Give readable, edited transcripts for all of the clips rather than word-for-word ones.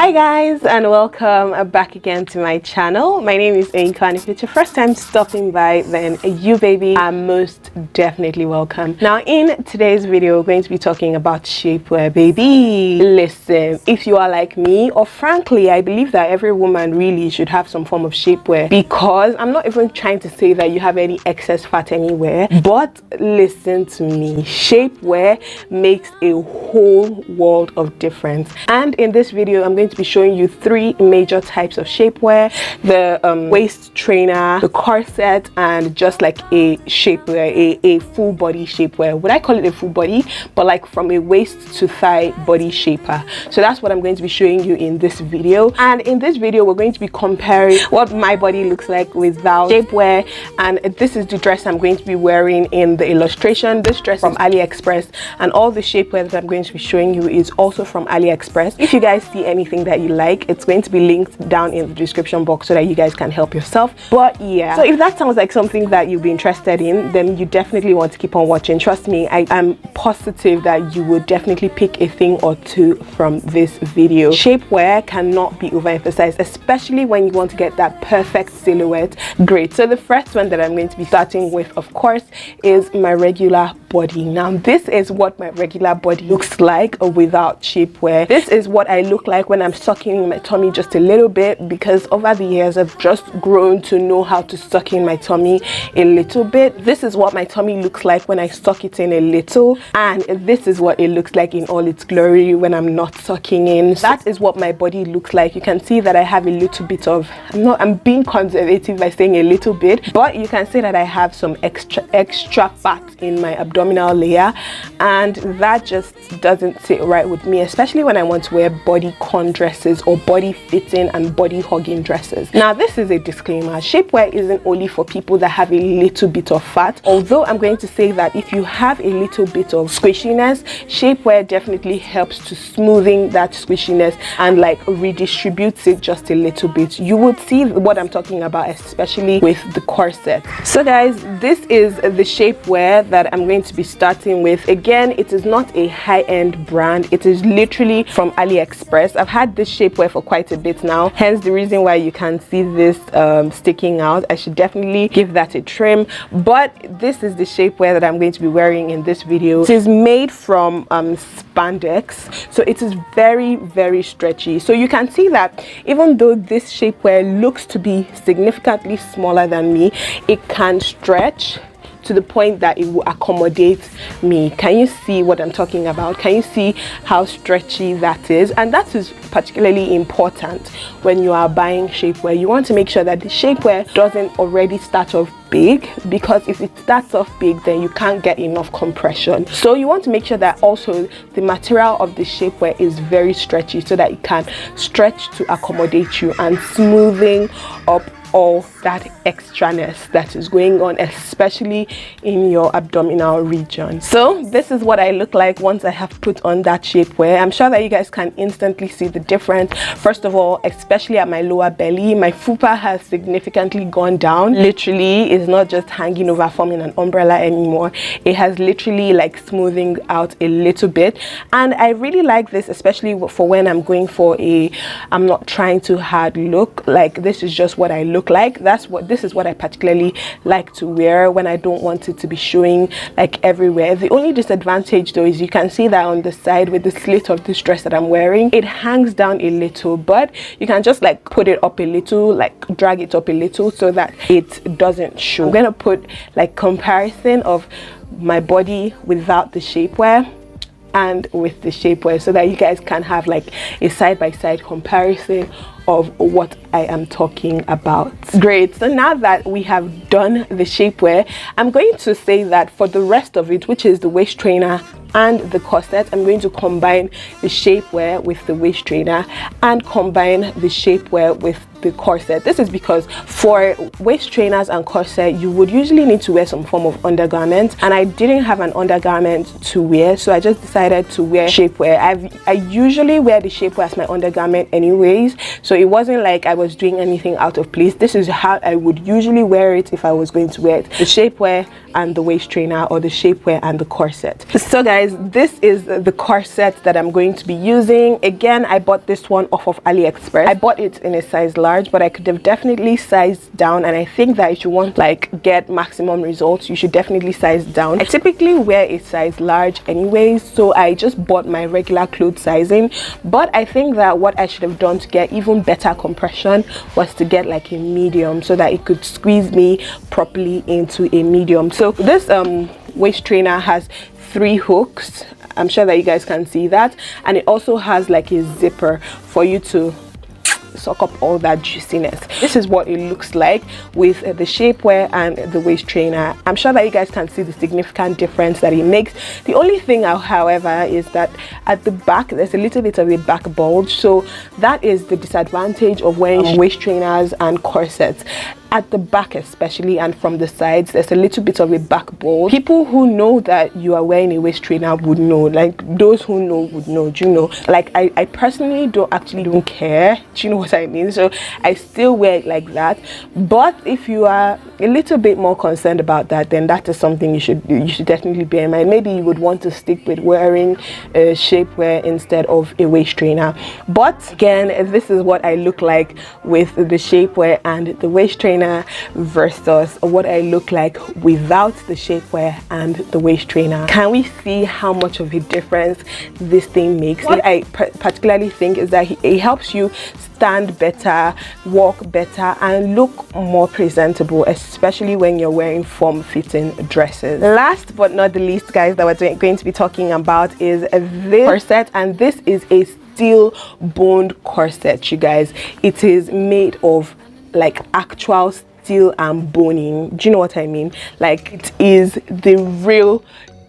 Hi guys, and welcome back again to my channel. My name is Inka, and if it's your first time stopping by, then you baby are most definitely welcome. Now in today's video, we're going to be talking about shapewear, baby. Listen, if you are like me, or frankly I believe that every woman really should have some form of shapewear, because I'm not even trying to say that you have any excess fat anywhere, but listen to me, shapewear makes a whole world of difference. And in this video I'm going to be showing you three major types of shapewear: the waist trainer, the corset, and just like a shapewear, a full body shapewear. Would I call it a full body? But like from a waist to thigh body shaper. So that's what I'm going to be showing you in this video. And in this video we're going to be comparing what my body looks like without shapewear. And this is the dress I'm going to be wearing in the illustration. This dress is from Aliexpress, and all the shapewear that I'm going to be showing you is also from Aliexpress. If you guys see anything that you like, it's going to be linked down in the description box so that you guys can help yourself. But yeah, so if that sounds like something that you'll be interested in, then you definitely want to keep on watching. Trust me, I am positive that you would definitely pick a thing or two from this video. Shapewear cannot be overemphasized, especially when you want to get that perfect silhouette. Great. So the first one that I'm going to be starting with, of course, is my regular body. Now this is what my regular body looks like without shapewear. This is what I look like when I'm sucking in my tummy just a little bit, because over the years I've just grown to know how to suck in my tummy a little bit. This is what my tummy looks like when I suck it in a little, and this is what it looks like in all its glory when I'm not sucking in. So that is what my body looks like. You can see that I have a little bit of, I'm being conservative by saying a little bit, but you can see that I have some extra fat in my abdominal layer, and that just doesn't sit right with me, especially when I want to wear bodycon dresses or body fitting and body hugging dresses. Now this is a disclaimer: shapewear isn't only for people that have a little bit of fat, although I'm going to say that if you have a little bit of squishiness, shapewear definitely helps to smoothing that squishiness and like redistributes it just a little bit. You would see what I'm talking about, especially with the corset. So guys, this is the shapewear that I'm going to be starting with. Again, it is not a high-end brand, it is literally from Aliexpress. I've had this shapewear for quite a bit now, hence the reason why you can see this sticking out. I should definitely give that a trim, but this is the shapewear that I'm going to be wearing in this video. It is made from Spandex, so it is very stretchy. So you can see that even though this shapewear looks to be significantly smaller than me, it can stretch to the point that it will accommodate me. Can you see what I'm talking about? Can you see how stretchy that is? And that is particularly important when you are buying shapewear. You want to make sure that the shapewear doesn't already start off big, because if it starts off big, then you can't get enough compression. So you want to make sure that also the material of the shapewear is very stretchy, so that it can stretch to accommodate you and smoothing up all that extraness that is going on, especially in your abdominal region. So this is what I look like once I have put on that shapewear. I'm sure that you guys can instantly see the difference. First of all, especially at my lower belly, my fupa has significantly gone down. Literally, it's not just hanging over forming an umbrella anymore. It has literally like smoothing out a little bit, and I really like this, especially for when I'm going for I'm not trying to hard look. Like, this is just what I look like. This is what I particularly like to wear when I don't want it to be showing like everywhere. The only disadvantage though is you can see that on the side with the slit of this dress that I'm wearing, it hangs down a little, but you can just like put it up a little, like drag it up a little so that it doesn't show. I'm gonna put like comparison of my body without the shapewear and with the shapewear, so that you guys can have like a side-by-side comparison of what I am talking about. Great. So now that we have done the shapewear, I'm going to say that for the rest of it, which is the waist trainer and the corset, I'm going to combine the shapewear with the waist trainer and combine the shapewear with the corset. This is because for waist trainers and corset, you would usually need to wear some form of undergarment, and I didn't have an undergarment to wear, so I just decided to wear shapewear. I usually wear the shapewear as my undergarment anyways, so it wasn't like I was doing anything out of place. This is how I would usually wear it if I was going to wear it: the shapewear and the waist trainer, or the shapewear and the corset. So guys, guys, this is the corset that I'm going to be using. Again, I bought this one off of Aliexpress. I bought it in a size large, but I could have definitely sized down, and I think that if you want like get maximum results, you should definitely size down. I typically wear a size large anyways, so I just bought my regular clothes sizing, but I think that what I should have done to get even better compression was to get like a medium so that it could squeeze me properly into a medium. So this waist trainer has 3 hooks. I'm sure that you guys can see that, and it also has like a zipper for you to suck up all that juiciness. This is what it looks like with the shapewear and the waist trainer. I'm sure that you guys can see the significant difference that it makes. The only thing, however, is that at the back there's a little bit of a back bulge, so that is the disadvantage of wearing waist trainers and corsets. At the back especially, and from the sides, there's a little bit of a back bulge. People who know that you are wearing a waist trainer would know, like those who know would know. Do you know, like I personally don't care, do you know what I mean? So I still wear it like that. But if you are a little bit more concerned about that, then that is something you should definitely bear in mind. Maybe you would want to stick with wearing shapewear instead of a waist trainer. But again, this is what I look like with the shapewear and the waist trainer versus what I look like without the shapewear and the waist trainer. Can we see how much of a difference this thing makes? What I particularly think is that it helps you stand better, walk better, and look more presentable, especially when you're wearing form-fitting dresses. Last but not the least, guys, that we're going to be talking about is this corset, and this is a steel boned corset, you guys. It is made of like actual steel and boning. Do you know what I mean? Like, it is the real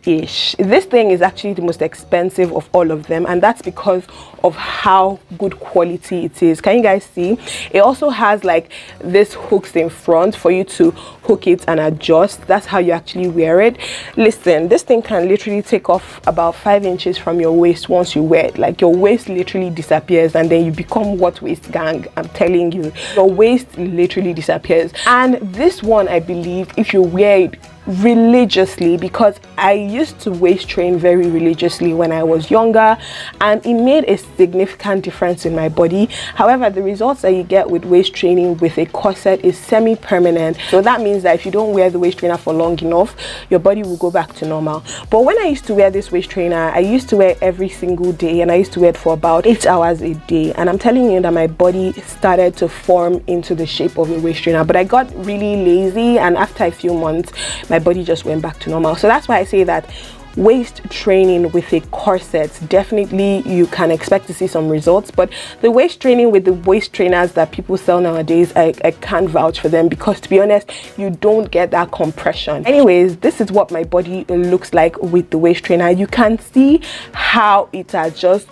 ish. This thing is actually the most expensive of all of them, and that's because of how good quality it is. Can you guys see? It also has like this hooks in front for you to hook it and adjust. That's how you actually wear it. Listen, this thing can literally take off about 5 inches from your waist once you wear it. Like, your waist literally disappears, and then you become what waist gang. I'm telling you, your waist literally disappears. And this one, I believe, if you wear it religiously, because I used to waist train very religiously when I was younger, and it made a significant difference in my body. However, the results that you get with waist training with a corset is semi-permanent, so that means that if you don't wear the waist trainer for long enough, your body will go back to normal. But when I used to wear this waist trainer, I used to wear it every single day, and I used to wear it for about 8 hours a day, and I'm telling you that my body started to form into the shape of a waist trainer. But I got really lazy, and after a few months my body just went back to normal. So that's why I say that waist training with a corset, definitely you can expect to see some results. But the waist training with the waist trainers that people sell nowadays, I can't vouch for them, because to be honest, you don't get that compression. Anyways, this is what my body looks like with the waist trainer. You can see how it has just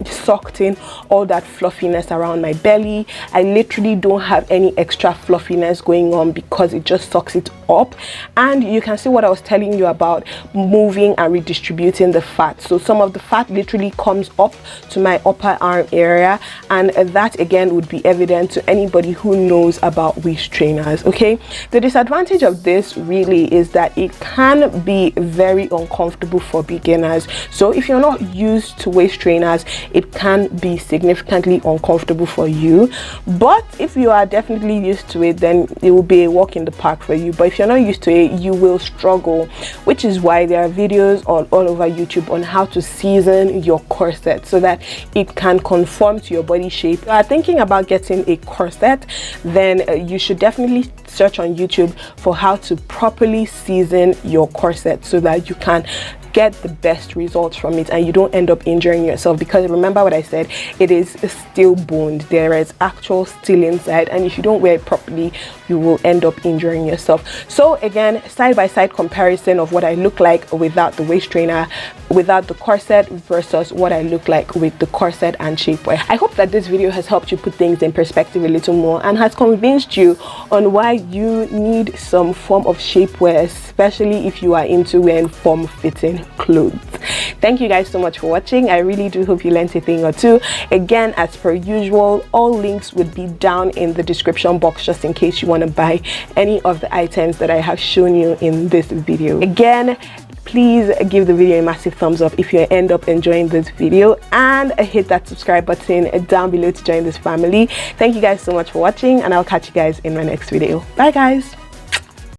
sucked in all that fluffiness around my belly. I literally don't have any extra fluffiness going on because it just sucks it up. And you can see what I was telling you about moving and redistributing the fat. So some of the fat literally comes up to my upper arm area, and that again would be evident to anybody who knows about waist trainers. Okay, the disadvantage of this really is that it can be very uncomfortable for beginners. So if you're not used to waist trainers, it can be significantly uncomfortable for you. But if you are definitely used to it, then it will be a walk in the park for you. But if you're not used to it, you will struggle, which is why there are videos all over YouTube on how to season your corset so that it can conform to your body shape. If you are thinking about getting a corset, then you should definitely search on YouTube for how to properly season your corset so that you can get the best results from it and you don't end up injuring yourself. Because remember what I said, it is steel boned, there is actual steel inside, and if you don't wear it properly, you will end up injuring yourself. So again, side-by-side comparison of what I look like without the waist trainer, without the corset, versus what I look like with the corset and shapewear. I hope that this video has helped you put things in perspective a little more and has convinced you on why you need some form of shapewear, especially if you are into wearing form-fitting clothes. Thank you guys so much for watching. I really do hope you learned a thing or two. Again, as per usual, all links would be down in the description box just in case you want to buy any of the items that I have shown you in this video. Again, please give the video a massive thumbs up if you end up enjoying this video, and hit that subscribe button down below to join this family. Thank you guys so much for watching, and I'll catch you guys in my next video. Bye guys.